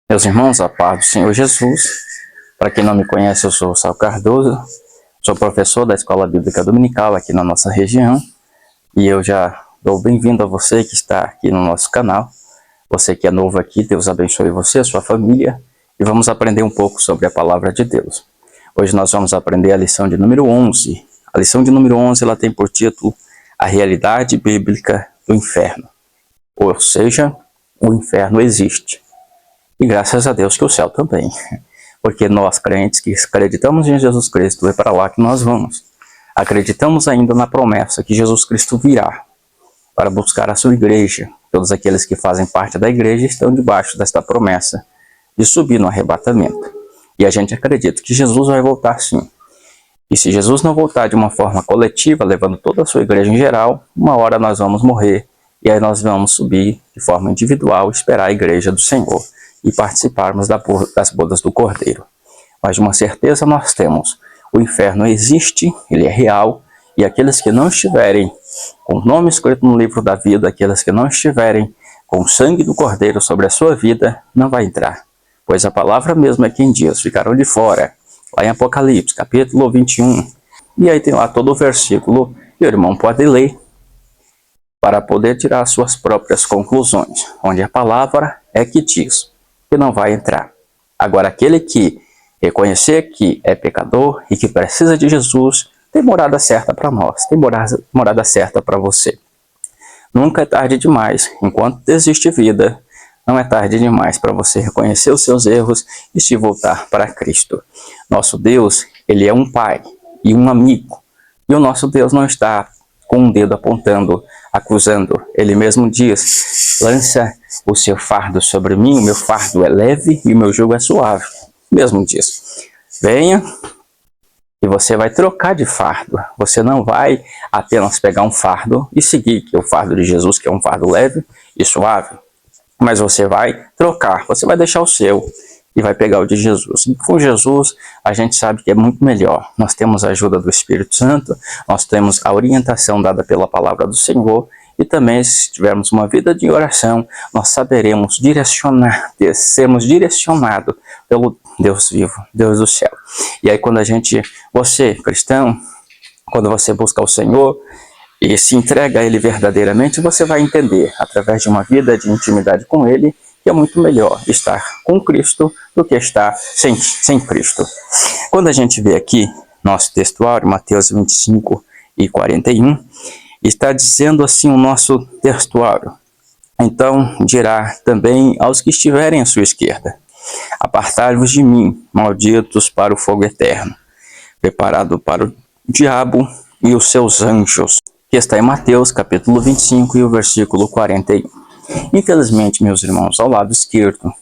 Meus irmãos, a paz do Senhor Jesus. Para quem não me conhece, eu sou o Sal Cardoso, sou professor da Escola Bíblica Dominical aqui na nossa região e eu já dou bem-vindo a você que está aqui no nosso canal. Você que é novo aqui, Deus abençoe você, sua família, e vamos aprender um pouco sobre a Palavra de Deus. Hoje nós vamos aprender a lição de número 11. A lição de número 11 ela tem por título A Realidade Bíblica do Inferno, ou seja, o inferno existe. E graças a Deus que o céu também. Porque nós, crentes que acreditamos em Jesus Cristo, é para lá que nós vamos. Acreditamos ainda na promessa que Jesus Cristo virá para buscar a sua igreja. Todos aqueles que fazem parte da igreja estão debaixo desta promessa de subir no arrebatamento. E a gente acredita que Jesus vai voltar sim. E se Jesus não voltar de uma forma coletiva, levando toda a sua igreja em geral, uma hora nós vamos morrer e aí nós vamos subir de forma individual, esperar a igreja do Senhor e participarmos das bodas do Cordeiro. Mas de uma certeza nós temos, o inferno existe, ele é real, e aqueles que não estiverem com o nome escrito no livro da vida, aqueles que não estiverem com o sangue do Cordeiro sobre a sua vida, não vai entrar. Pois a palavra mesmo é quem diz, ficaram de fora. Lá em Apocalipse, capítulo 21. E aí tem lá todo o versículo, e o irmão pode ler, para poder tirar as suas próprias conclusões, onde a palavra é que diz que não vai entrar. Agora, aquele que reconhecer que é pecador e que precisa de Jesus, tem morada certa para nós, tem morada certa para você. Nunca é tarde demais, enquanto existe vida, não é tarde demais para você reconhecer os seus erros e se voltar para Cristo. Nosso Deus, ele é um pai e um amigo, e o nosso Deus não está com um dedo apontando, acusando. Ele mesmo diz, lança o seu fardo sobre mim, o meu fardo é leve e o meu jugo é suave. Mesmo diz, venha e você vai trocar de fardo. Você não vai apenas pegar um fardo e seguir, que é o fardo de Jesus, que é um fardo leve e suave. Mas você vai trocar, você vai deixar o seu e vai pegar o de Jesus. E com Jesus, a gente sabe que é muito melhor. Nós temos a ajuda do Espírito Santo, nós temos a orientação dada pela palavra do Senhor, e também, se tivermos uma vida de oração, nós saberemos sermos direcionados pelo Deus vivo, Deus do céu. E aí quando você, cristão, quando você busca o Senhor e se entrega a Ele verdadeiramente, você vai entender, através de uma vida de intimidade com Ele, que é muito melhor estar com Cristo do que estar sem Cristo. Quando a gente vê aqui nosso textuário, Mateus 25 e 41, está dizendo assim o nosso textuário. Então dirá também aos que estiverem à sua esquerda, apartai-vos de mim, malditos, para o fogo eterno, preparado para o diabo e os seus anjos, que está em Mateus capítulo 25 e o versículo 41. Infelizmente, meus irmãos, ao lado esquerdo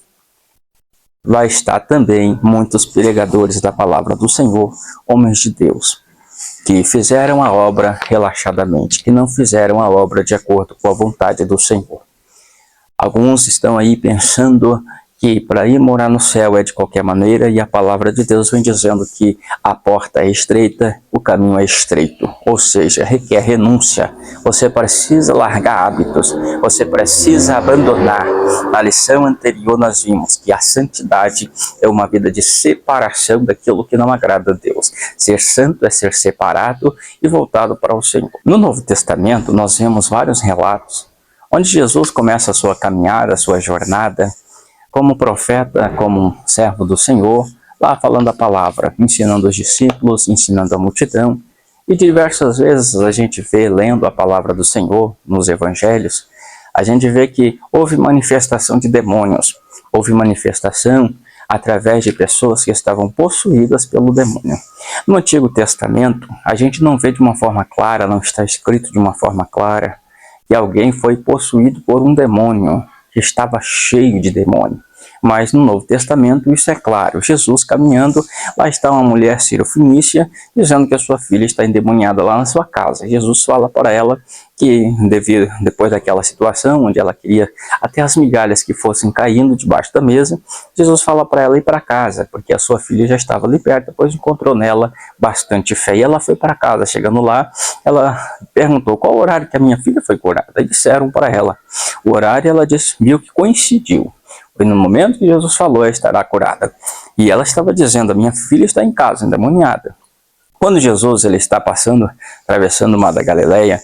vai estar também muitos pregadores da palavra do Senhor, homens de Deus, que fizeram a obra relaxadamente, que não fizeram a obra de acordo com a vontade do Senhor. Alguns estão aí pensando que para ir morar no céu é de qualquer maneira, e a palavra de Deus vem dizendo que a porta é estreita, o caminho é estreito, ou seja, requer renúncia. Você precisa largar hábitos, você precisa abandonar. Na lição anterior nós vimos que a santidade é uma vida de separação daquilo que não agrada a Deus. Ser santo é ser separado e voltado para o Senhor. No Novo Testamento nós vemos vários relatos onde Jesus começa a sua caminhada, a sua jornada, como profeta, como servo do Senhor, lá falando a palavra, ensinando os discípulos, ensinando a multidão. E diversas vezes a gente vê, lendo a palavra do Senhor nos evangelhos, a gente vê que houve manifestação de demônios, houve manifestação através de pessoas que estavam possuídas pelo demônio. No Antigo Testamento, a gente não vê de uma forma clara, não está escrito de uma forma clara, que alguém foi possuído por um demônio, que estava cheio de demônio. Mas no Novo Testamento isso é claro. Jesus caminhando, lá está uma mulher sirofenícia, dizendo que a sua filha está endemoniada lá na sua casa. Jesus fala para ela que depois daquela situação, onde ela queria até as migalhas que fossem caindo debaixo da mesa, Jesus fala para ela ir para casa, porque a sua filha já estava ali perto, depois encontrou nela bastante fé. E ela foi para casa. Chegando lá, ela perguntou qual horário que a minha filha foi curada. E disseram para ela o horário, ela viu que coincidiu Foi no momento que Jesus falou, ela estará curada. E ela estava dizendo, a minha filha está em casa, endemoniada. Quando Jesus ele está passando, atravessando o mar da Galileia,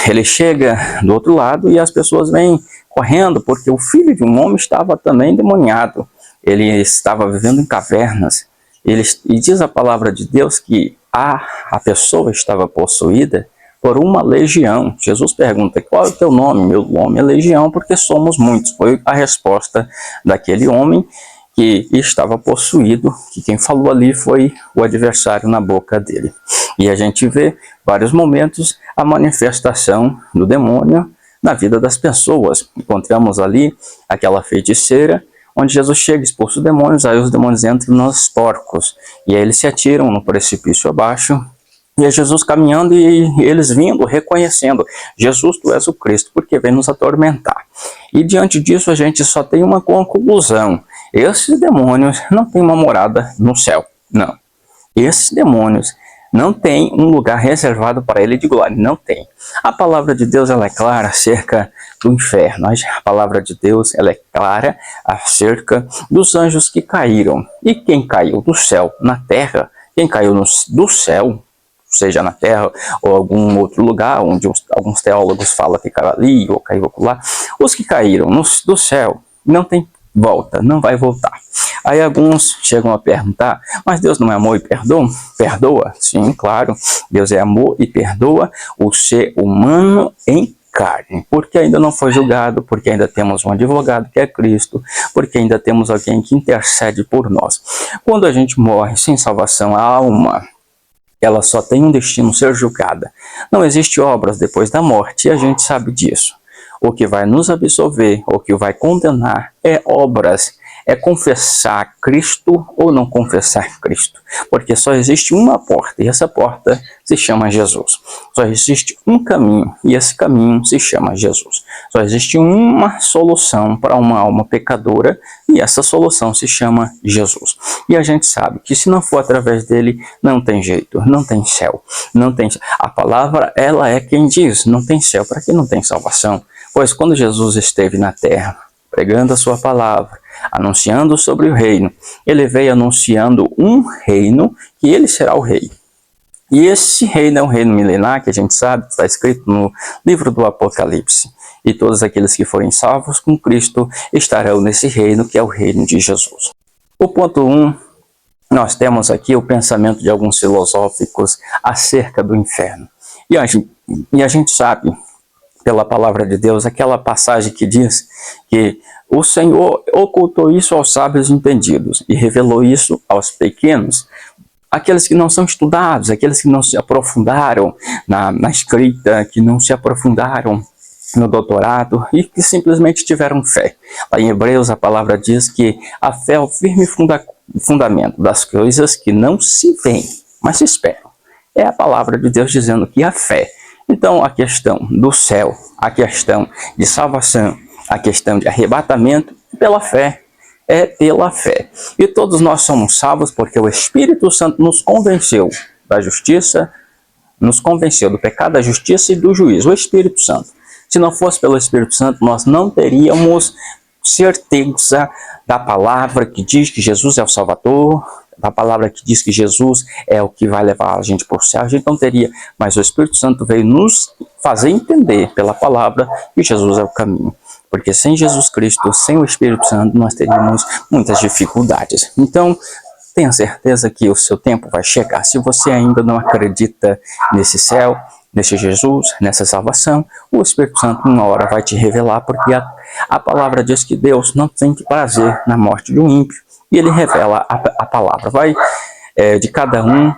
ele chega do outro lado e as pessoas vêm correndo, porque o filho de um homem estava também endemoniado. Ele estava vivendo em cavernas. E diz a palavra de Deus que a pessoa estava possuída por uma legião. Jesus pergunta, qual é o teu nome? Meu nome é Legião, porque somos muitos. Foi a resposta daquele homem que estava possuído, que quem falou ali foi o adversário na boca dele. E a gente vê vários momentos a manifestação do demônio na vida das pessoas. Encontramos ali aquela feiticeira, onde Jesus chega, expulsa os demônios, aí os demônios entram nos porcos, e aí eles se atiram no precipício abaixo, e é Jesus caminhando e eles vindo, reconhecendo, Jesus, tu és o Cristo, porque vem nos atormentar. E diante disso a gente só tem uma conclusão, esses demônios não têm uma morada no céu, não. Esses demônios não têm um lugar reservado para ele de glória, não tem. A palavra de Deus ela é clara acerca do inferno, a palavra de Deus ela é clara acerca dos anjos que caíram. E quem caiu do céu na terra, quem caiu do céu, seja na terra ou algum outro lugar, onde alguns teólogos falam que caiu ali ou caiu lá, os que caíram do céu não tem volta, não vai voltar. Aí alguns chegam a perguntar, mas Deus não é amor e perdoa? Perdoa? Sim, claro, Deus é amor e perdoa o ser humano em carne, porque ainda não foi julgado, porque ainda temos um advogado que é Cristo, porque ainda temos alguém que intercede por nós. Quando a gente morre sem salvação, a alma ela só tem um destino, ser julgada. Não existe obras depois da morte, e a gente sabe disso. O que vai nos absolver, o que vai condenar é obras, é confessar Cristo ou não confessar Cristo. Porque só existe uma porta, e essa porta se chama Jesus. Só existe um caminho, e esse caminho se chama Jesus. Só existe uma solução para uma alma pecadora, e essa solução se chama Jesus. E a gente sabe que se não for através dele, não tem jeito, não tem céu. Não tem. A palavra, ela é quem diz, não tem céu para quem não tem salvação. Pois quando Jesus esteve na terra, pregando a sua palavra, anunciando sobre o reino, ele veio anunciando um reino que ele será o rei. E esse reino é um reino milenar, que a gente sabe, está escrito no livro do Apocalipse. E todos aqueles que forem salvos com Cristo estarão nesse reino, que é o reino de Jesus. O ponto 1, nós temos aqui o pensamento de alguns filosóficos acerca do inferno. E a gente sabe, pela palavra de Deus, aquela passagem que diz que o Senhor ocultou isso aos sábios entendidos e revelou isso aos pequenos, aqueles que não são estudados, aqueles que não se aprofundaram na escrita, que não se aprofundaram no doutorado e que simplesmente tiveram fé. Lá em Hebreus a palavra diz que a fé é o firme fundamento das coisas que não se veem, mas se esperam. É a palavra de Deus dizendo que a fé. Então, a questão do céu, a questão de salvação, a questão de arrebatamento, pela fé, é pela fé. E todos nós somos salvos porque o Espírito Santo nos convenceu da justiça, nos convenceu do pecado, da justiça e do juízo. O Espírito Santo. Se não fosse pelo Espírito Santo, nós não teríamos certeza da palavra que diz que Jesus é o Salvador, da palavra que diz que Jesus é o que vai levar a gente para o céu, a gente não teria. Mas o Espírito Santo veio nos fazer entender pela palavra que Jesus é o caminho. Porque sem Jesus Cristo, sem o Espírito Santo, nós teríamos muitas dificuldades. Então, tenha certeza que o seu tempo vai chegar. Se você ainda não acredita nesse céu, nesse Jesus, nessa salvação, o Espírito Santo uma hora vai te revelar, porque a palavra diz que Deus não tem prazer na morte de um ímpio, e ele revela a palavra. Vai de cada um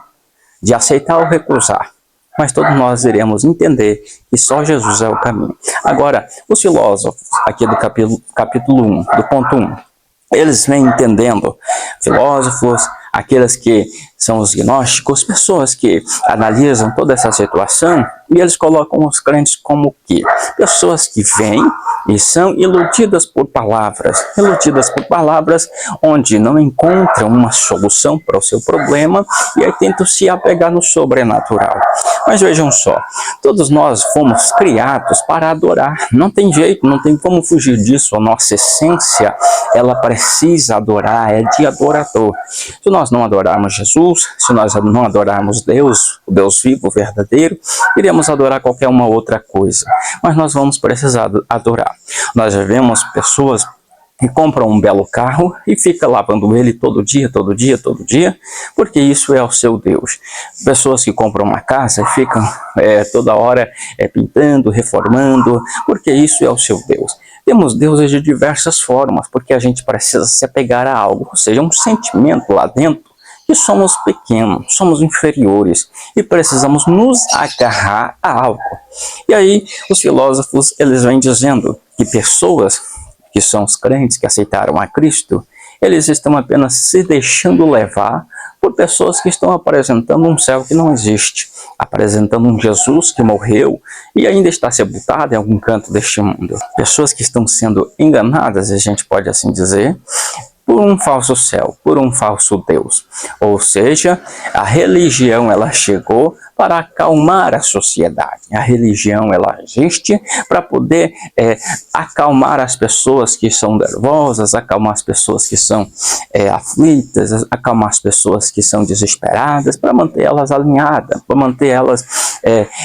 de aceitar ou recusar, mas todos nós iremos entender que só Jesus é o caminho. Agora, os filósofos, aqui do capítulo 1, do ponto 1, eles vêm entendendo, filósofos, aqueles que são os gnósticos, pessoas que analisam toda essa situação, E eles colocam os crentes como o quê? Pessoas que vêm e são iludidas por palavras onde não encontram uma solução para o seu problema e aí tentam se apegar no sobrenatural. Mas vejam só, todos nós fomos criados para adorar, não tem jeito, não tem como fugir disso, a nossa essência, ela precisa adorar, é de adorador. Se nós não adorarmos Jesus, se nós não adorarmos Deus, o Deus vivo, verdadeiro, iremos adorar qualquer uma outra coisa, mas nós vamos precisar adorar. Nós já vemos pessoas que compram um belo carro e fica lavando ele todo dia, porque isso é o seu Deus. Pessoas que compram uma casa e ficam toda hora pintando, reformando, porque isso é o seu Deus. Temos deuses de diversas formas, porque a gente precisa se apegar a algo, ou seja, um sentimento lá dentro, que somos pequenos, somos inferiores e precisamos nos agarrar a algo. E aí os filósofos, eles vêm dizendo que pessoas que são os crentes que aceitaram a Cristo, eles estão apenas se deixando levar por pessoas que estão apresentando um céu que não existe, apresentando um Jesus que morreu e ainda está sepultado em algum canto deste mundo. Pessoas que estão sendo enganadas, a gente pode assim dizer, por um falso céu, por um falso Deus. Ou seja, a religião ela chegou para acalmar a sociedade. A religião ela existe para poder acalmar as pessoas que são nervosas, acalmar as pessoas que são aflitas, acalmar as pessoas que são desesperadas, para manter elas alinhadas, para manter elas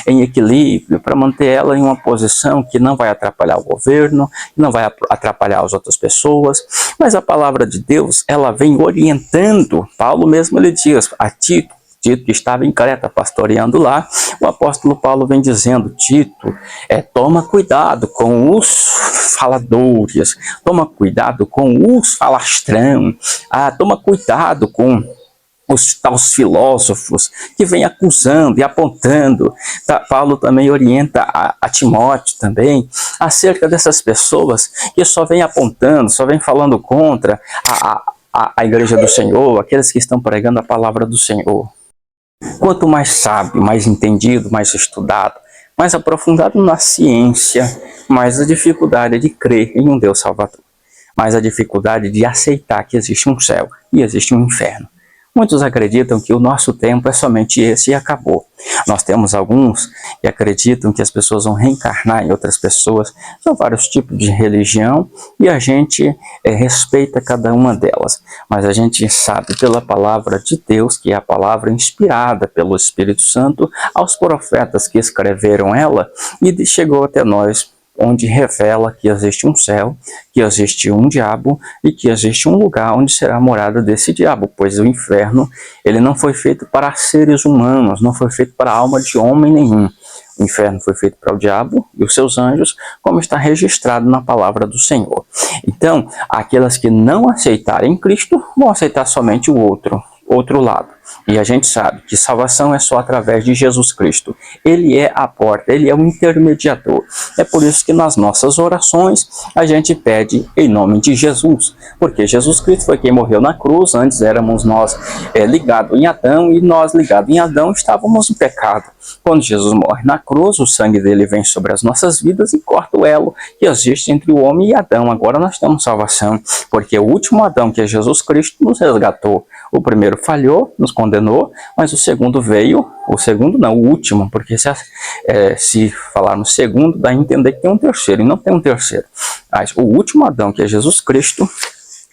em equilíbrio, para manter elas em uma posição que não vai atrapalhar o governo, que não vai atrapalhar as outras pessoas. Mas a palavra de Deus, ela vem orientando. Paulo mesmo ele diz a Tito que estava em Creta pastoreando lá, o apóstolo Paulo vem dizendo: Tito, toma cuidado com os faladores, toma cuidado com os falastrão, toma cuidado com os tais filósofos que vêm acusando e apontando. Paulo também orienta a Timóteo também acerca dessas pessoas que só vêm apontando, só vêm falando contra a igreja do Senhor, aqueles que estão pregando a palavra do Senhor. Quanto mais sábio, mais entendido, mais estudado, mais aprofundado na ciência, mais a dificuldade de crer em um Deus Salvador, mais a dificuldade de aceitar que existe um céu e existe um inferno. Muitos acreditam que o nosso tempo é somente esse e acabou. Nós temos alguns que acreditam que as pessoas vão reencarnar em outras pessoas. São vários tipos de religião e a gente respeita cada uma delas. Mas a gente sabe pela palavra de Deus, que é a palavra inspirada pelo Espírito Santo aos profetas que escreveram ela e chegou até nós, onde revela que existe um céu, que existe um diabo e que existe um lugar onde será a morada desse diabo, pois o inferno ele não foi feito para seres humanos, não foi feito para a alma de homem nenhum. O inferno foi feito para o diabo e os seus anjos, como está registrado na palavra do Senhor. Então, aquelas que não aceitarem Cristo vão aceitar somente o outro lado. E a gente sabe que salvação é só através de Jesus Cristo. Ele é a porta, ele é o intermediador. É por isso que nas nossas orações a gente pede em nome de Jesus. Porque Jesus Cristo foi quem morreu na cruz. Antes éramos nós ligados em Adão e nós ligados em Adão estávamos em pecado. Quando Jesus morre na cruz, o sangue dele vem sobre as nossas vidas e corta o elo que existe entre o homem e Adão. Agora nós temos salvação, porque o último Adão, que é Jesus Cristo, nos resgatou. O primeiro falhou, nos condenou, mas o segundo veio, o último, porque se falarmos segundo, dá a entender que tem um terceiro, e não tem um terceiro. Mas o último Adão, que é Jesus Cristo,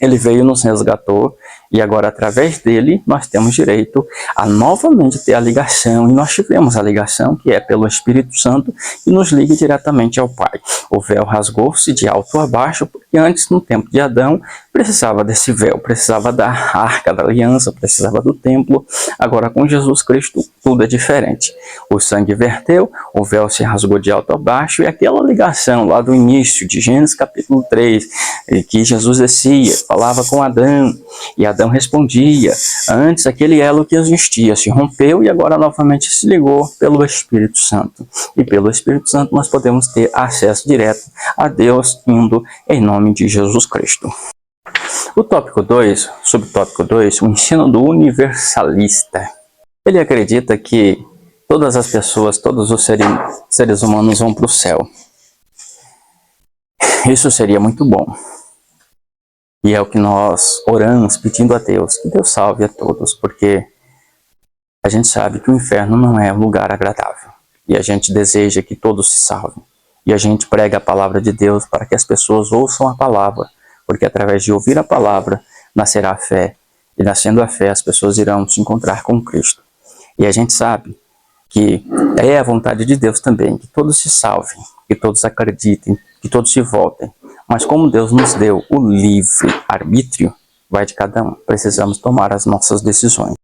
ele veio, nos resgatou, e agora através dele nós temos direito a novamente ter a ligação, e nós tivemos a ligação que é pelo Espírito Santo que nos liga diretamente ao Pai. O véu rasgou-se de alto a baixo, porque antes, no tempo de Adão, precisava desse véu, precisava da arca da aliança, precisava do templo. Agora com Jesus Cristo tudo é diferente. O sangue verteu, o véu se rasgou de alto a baixo, e aquela ligação lá do início de Gênesis capítulo 3, que Jesus descia, falava com Adão, e Adão respondia. Antes aquele elo que existia se rompeu e agora novamente se ligou pelo Espírito Santo. E pelo Espírito Santo nós podemos ter acesso direto a Deus indo em nome de Jesus Cristo. O tópico 2, subtópico 2, o ensino do universalista. Ele acredita que todas as pessoas, todos os seres humanos vão para o céu. Isso seria muito bom. E é o que nós oramos pedindo a Deus, que Deus salve a todos, porque a gente sabe que o inferno não é um lugar agradável. E a gente deseja que todos se salvem. E a gente prega a palavra de Deus para que as pessoas ouçam a palavra, porque através de ouvir a palavra nascerá a fé. E nascendo a fé, as pessoas irão se encontrar com Cristo. E a gente sabe que é a vontade de Deus também, que todos se salvem, que todos acreditem, que todos se voltem. Mas como Deus nos deu o livre arbítrio, vai de cada um. Precisamos tomar as nossas decisões.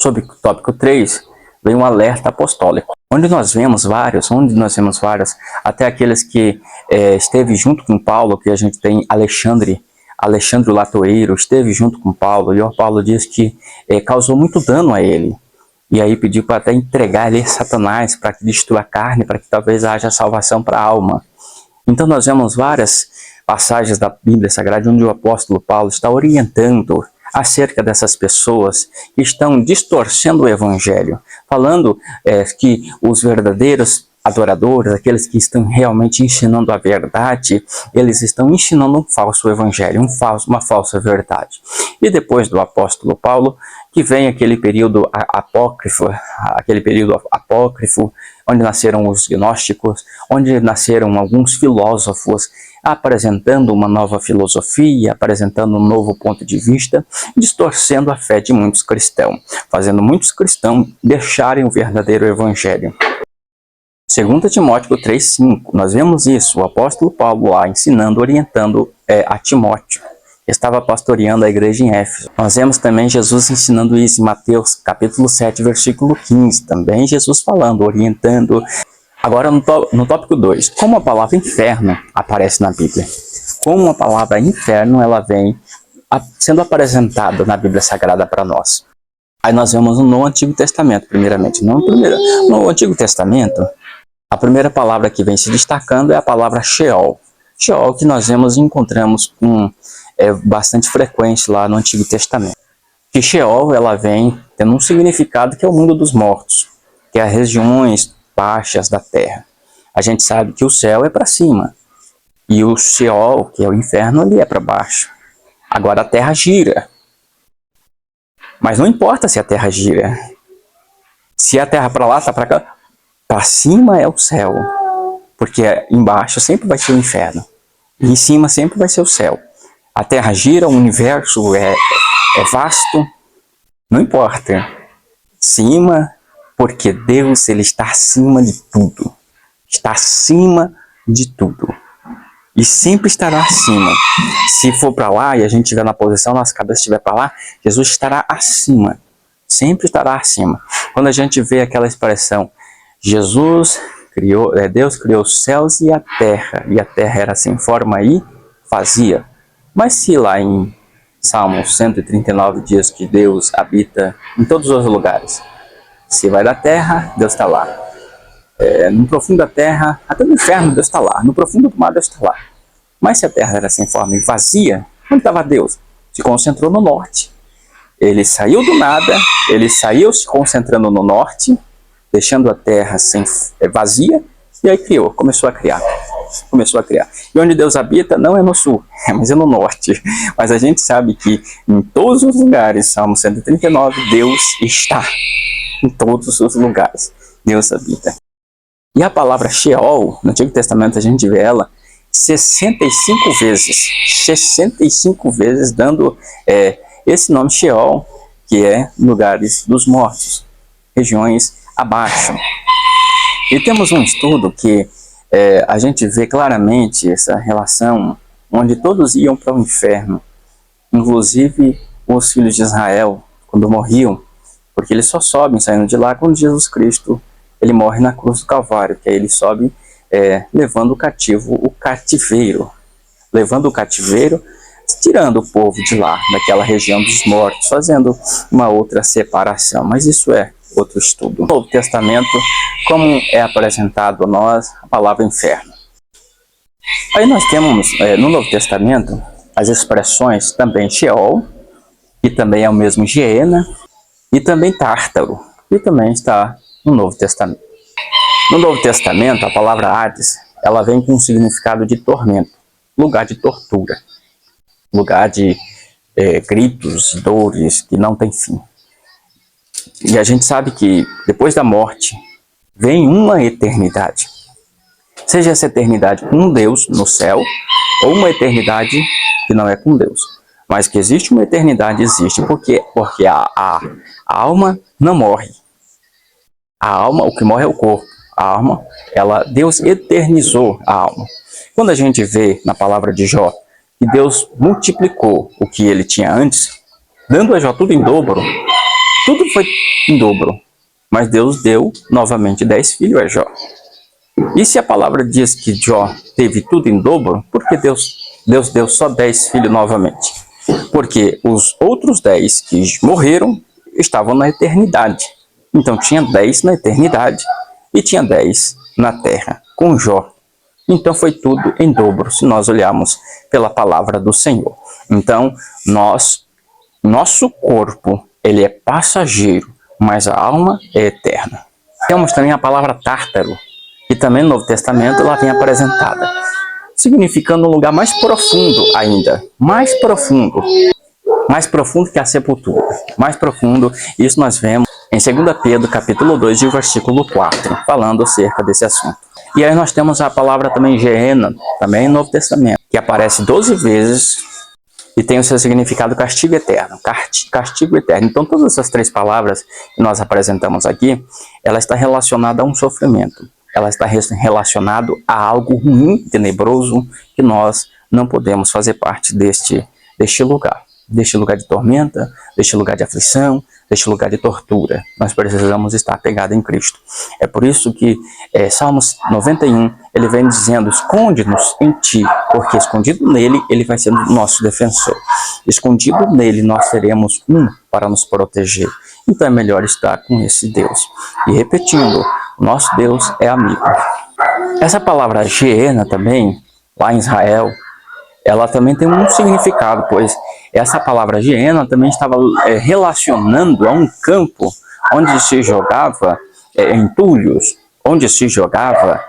Sobre o tópico 3, vem um alerta apostólico, onde nós vemos vários, até aqueles que esteve junto com Paulo, que a gente tem Alexandre o Latoeiro, esteve junto com Paulo, e o Paulo diz que causou muito dano a ele. E aí pediu para até entregar ele a Satanás, para que destrua a carne, para que talvez haja salvação para a alma. Então nós vemos várias passagens da Bíblia Sagrada onde o apóstolo Paulo está orientando acerca dessas pessoas que estão distorcendo o evangelho, falando que os verdadeiros adoradores, aqueles que estão realmente ensinando a verdade, eles estão ensinando um falso evangelho, uma falsa verdade. E depois do apóstolo Paulo, que vem aquele período apócrifo, onde nasceram os gnósticos, onde nasceram alguns filósofos, apresentando uma nova filosofia, apresentando um novo ponto de vista, distorcendo a fé de muitos cristãos, fazendo muitos cristãos deixarem o verdadeiro evangelho. 2 Timóteo 3,5, nós vemos isso, o apóstolo Paulo lá ensinando, orientando a Timóteo, que estava pastoreando a igreja em Éfeso. Nós vemos também Jesus ensinando isso em Mateus capítulo 7, versículo 15, também Jesus falando, orientando. Agora no tópico 2, como a palavra inferno aparece na Bíblia? Como a palavra inferno ela vem sendo apresentada na Bíblia Sagrada para nós? Aí nós vemos no Antigo Testamento, primeiramente. No Antigo Testamento, a primeira palavra que vem se destacando é a palavra Sheol. Sheol que nós encontramos com bastante frequência lá no Antigo Testamento. Que Sheol ela vem tendo um significado que é o mundo dos mortos, que é as regiões baixas da terra. A gente sabe que o céu é para cima e o Sheol, que é o inferno, ali é para baixo. Agora a terra gira. Mas não importa se a terra gira. Se a terra para lá, está para cá, para cima é o céu. Porque embaixo sempre vai ser o inferno. E em cima sempre vai ser o céu. A terra gira, o universo é vasto. Não importa. Cima, porque Deus ele está acima de tudo. Está acima de tudo. E sempre estará acima. Se for para lá e a gente estiver na posição, nossa cabeça estiver para lá, Jesus estará acima. Sempre estará acima. Quando a gente vê aquela expressão, Deus criou os céus e a terra era sem forma e vazia. Mas se lá em Salmo 139 diz que Deus habita em todos os lugares, se vai da terra, Deus está lá. No profundo da terra, até no inferno Deus está lá. No profundo do mar Deus está lá. Mas se a terra era sem forma e vazia, onde estava Deus? Se concentrou no norte. Ele saiu do nada, ele saiu se concentrando no norte, deixando a terra vazia, e aí começou a criar. E onde Deus habita não é no sul, mas é no norte. Mas a gente sabe que em todos os lugares, Salmo 139, Deus está. Em todos os lugares, Deus habita. E a palavra Sheol, no Antigo Testamento a gente vê ela 65 vezes. 65 vezes dando esse nome Sheol, que é lugares dos mortos, regiões abaixo. E temos um estudo que a gente vê claramente essa relação, onde todos iam para o inferno, inclusive os filhos de Israel, quando morriam, porque eles só sobem saindo de lá quando Jesus Cristo ele morre na cruz do Calvário, que aí ele sobe levando o cativeiro, tirando o povo de lá, daquela região dos mortos, fazendo uma outra separação. Mas isso é outro estudo. No Novo Testamento, como é apresentado a nós a palavra inferno. Aí nós temos no Novo Testamento as expressões também Sheol, que também é o mesmo Geena, e também Tártaro, que também está no Novo Testamento. No Novo Testamento, a palavra Hades, ela vem com um significado de tormento, lugar de tortura, lugar de gritos, dores que não tem fim. E a gente sabe que depois da morte vem uma eternidade. Seja essa eternidade com Deus no céu, ou uma eternidade que não é com Deus. Mas que existe uma eternidade, existe, porque a alma não morre. A alma, o que morre é o corpo. A alma, Deus eternizou a alma. Quando a gente vê na palavra de Jó que Deus multiplicou o que ele tinha antes, dando a Jó tudo em dobro, tudo foi em dobro. Mas Deus deu novamente 10 filhos a Jó. E se a palavra diz que Jó teve tudo em dobro, por que Deus deu só 10 filhos novamente? Porque os outros 10 que morreram estavam na eternidade. Então tinha 10 na eternidade e tinha 10 na terra, com Jó. Então foi tudo em dobro, se nós olharmos pela palavra do Senhor. Então, nosso corpo, ele é passageiro, mas a alma é eterna. Temos também a palavra tártaro, que também no Novo Testamento ela vem apresentada, significando um lugar mais profundo ainda, mais profundo que a sepultura, mais profundo. Isso nós vemos em 2 Pedro, capítulo 2, versículo 4, falando acerca desse assunto. E aí nós temos a palavra também Geena, também no Novo Testamento, que aparece 12 vezes e tem o seu significado castigo eterno, castigo eterno. Então todas essas 3 palavras que nós apresentamos aqui, ela está relacionada a um sofrimento. Ela está relacionada a algo ruim, tenebroso, que nós não podemos fazer parte deste lugar de tormenta, deste lugar de aflição, deste lugar de tortura. Nós precisamos estar apegados em Cristo. É por isso que Salmos 91, ele vem dizendo: esconde-nos em ti, porque escondido nele, ele vai ser o nosso defensor. Escondido nele, nós teremos para nos proteger. Então é melhor estar com esse Deus. E repetindo, nosso Deus é amigo. Essa palavra Geena também, lá em Israel, ela também tem um significado, pois essa palavra Geena também estava relacionando a um campo onde se jogava entulhos, onde se jogava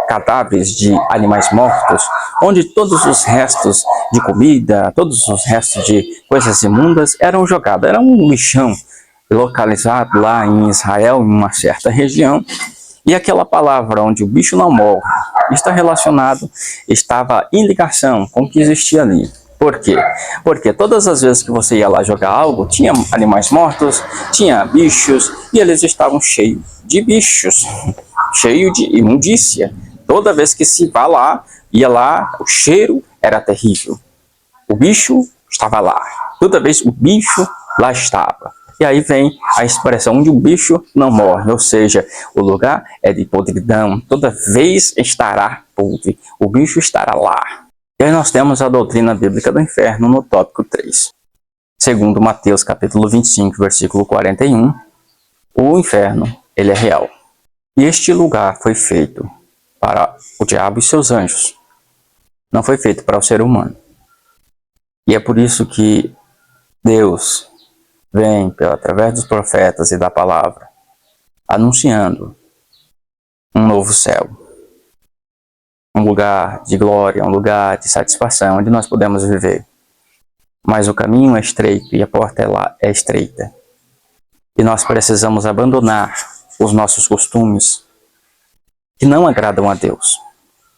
cadáveres de animais mortos, onde todos os restos de comida, todos os restos de coisas imundas eram jogados. Era um lixão localizado lá em Israel, em uma certa região. E aquela palavra onde o bicho não morre estava em ligação com o que existia ali. Por quê? Porque todas as vezes que você ia lá jogar algo, tinha animais mortos, tinha bichos, e eles estavam cheios de bichos, cheios de imundícia. Toda vez que se ia lá, o cheiro era terrível. O bicho estava lá. Toda vez o bicho lá estava. E aí vem a expressão onde o bicho não morre, ou seja, o lugar é de podridão, toda vez estará podre, o bicho estará lá. E aí nós temos a doutrina bíblica do inferno no tópico 3. Segundo Mateus capítulo 25, versículo 41, o inferno, ele é real. E este lugar foi feito para o diabo e seus anjos, não foi feito para o ser humano. E é por isso que Deus vem através dos profetas e da palavra, anunciando um novo céu, um lugar de glória, um lugar de satisfação, onde nós podemos viver. Mas o caminho é estreito e a porta é estreita. E nós precisamos abandonar os nossos costumes que não agradam a Deus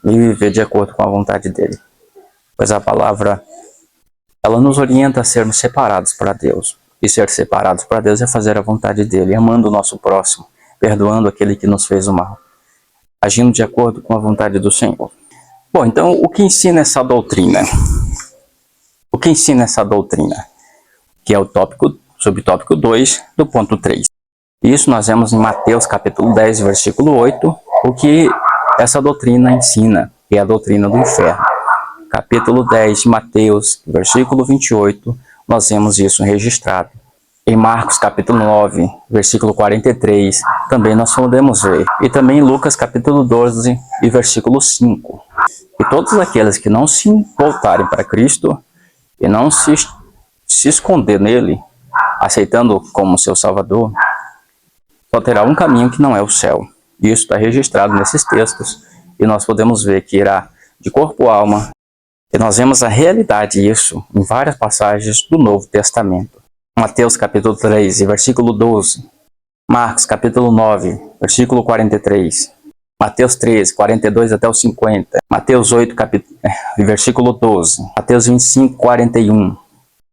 e viver de acordo com a vontade dele. Pois a palavra, ela nos orienta a sermos separados para Deus. E ser separados para Deus é fazer a vontade dele, amando o nosso próximo, perdoando aquele que nos fez o mal, agindo de acordo com a vontade do Senhor. Bom, então o que ensina essa doutrina? O que ensina essa doutrina? Que é o subtópico 2 do ponto 3. Isso nós vemos em Mateus capítulo 10, versículo 8, o que essa doutrina ensina, que é a doutrina do inferno. Capítulo 10 de Mateus, versículo 28, nós vemos isso registrado. Em Marcos capítulo 9, versículo 43, também nós podemos ver. E também em Lucas capítulo 12 e versículo 5. E todos aqueles que não se voltarem para Cristo e não se esconder nele, aceitando como seu Salvador, só terá um caminho que não é o céu. Isso está registrado nesses textos e nós podemos ver que irá de corpo e alma. E nós vemos a realidade disso em várias passagens do Novo Testamento. Mateus capítulo 3, versículo 12. Marcos capítulo 9, versículo 43. Mateus 13, 42 até o 50. Mateus 8, versículo 12. Mateus 25, 41.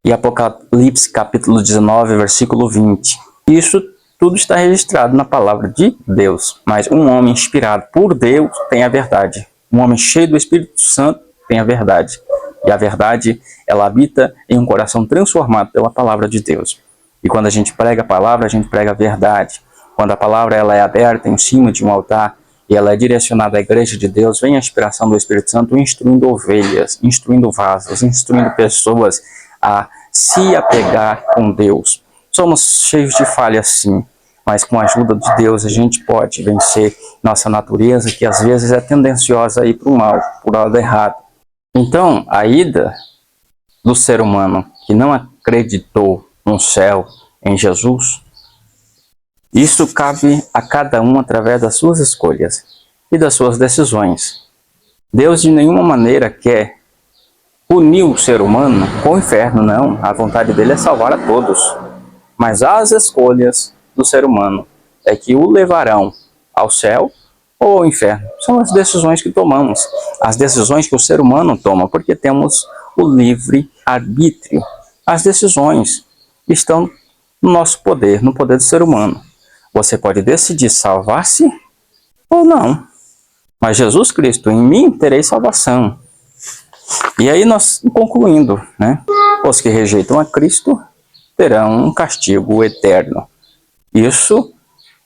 E Apocalipse capítulo 19, versículo 20. Isso tudo está registrado na palavra de Deus. Mas um homem inspirado por Deus tem a verdade. Um homem cheio do Espírito Santo tem a verdade. E a verdade, ela habita em um coração transformado pela palavra de Deus. E quando a gente prega a palavra, a gente prega a verdade. Quando a palavra ela é aberta em cima de um altar e ela é direcionada à igreja de Deus, vem a inspiração do Espírito Santo instruindo ovelhas, instruindo vasos, instruindo pessoas a se apegar com Deus. Somos cheios de falhas, sim, mas com a ajuda de Deus a gente pode vencer nossa natureza, que às vezes é tendenciosa a ir para o mal, para o lado errado. Então, a ida do ser humano que não acreditou no céu, em Jesus, isso cabe a cada um através das suas escolhas e das suas decisões. Deus de nenhuma maneira quer punir o ser humano com o inferno, não. A vontade dele é salvar a todos. Mas as escolhas do ser humano é que o levarão ao céu ou ao inferno. São as decisões que tomamos, as decisões que o ser humano toma, porque temos o livre arbítrio. As decisões estão no nosso poder, no poder do ser humano. Você pode decidir salvar-se ou não. Mas Jesus Cristo, em mim terei salvação. E aí nós concluindo, né? Os que rejeitam a Cristo terão um castigo eterno. Isso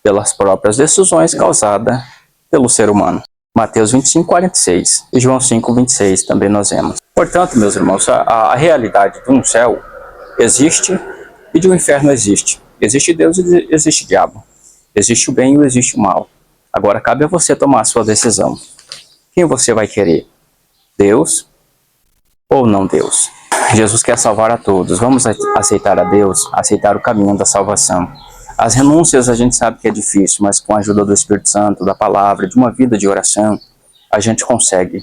pelas próprias decisões causadas pelo ser humano. Mateus 25, 46 e João 5, 26 também nós vemos. Portanto, meus irmãos, a realidade de um céu existe e de um inferno existe. Existe Deus e existe diabo. Existe o bem e existe o mal. Agora cabe a você tomar a sua decisão. Quem você vai querer? Deus ou não Deus? Jesus quer salvar a todos. Vamos aceitar a Deus, aceitar o caminho da salvação. As renúncias a gente sabe que é difícil, mas com a ajuda do Espírito Santo, da palavra, de uma vida de oração, a gente consegue.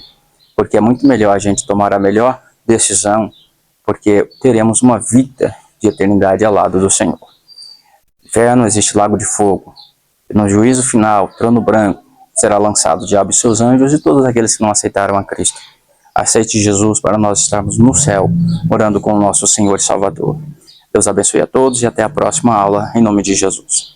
Porque é muito melhor a gente tomar a melhor decisão, porque teremos uma vida de eternidade ao lado do Senhor. Inferno, existe lago de fogo. E no juízo final, trono branco, será lançado o diabo e seus anjos e todos aqueles que não aceitaram a Cristo. Aceite Jesus para nós estarmos no céu, orando com o nosso Senhor e Salvador. Deus abençoe a todos e até a próxima aula, em nome de Jesus.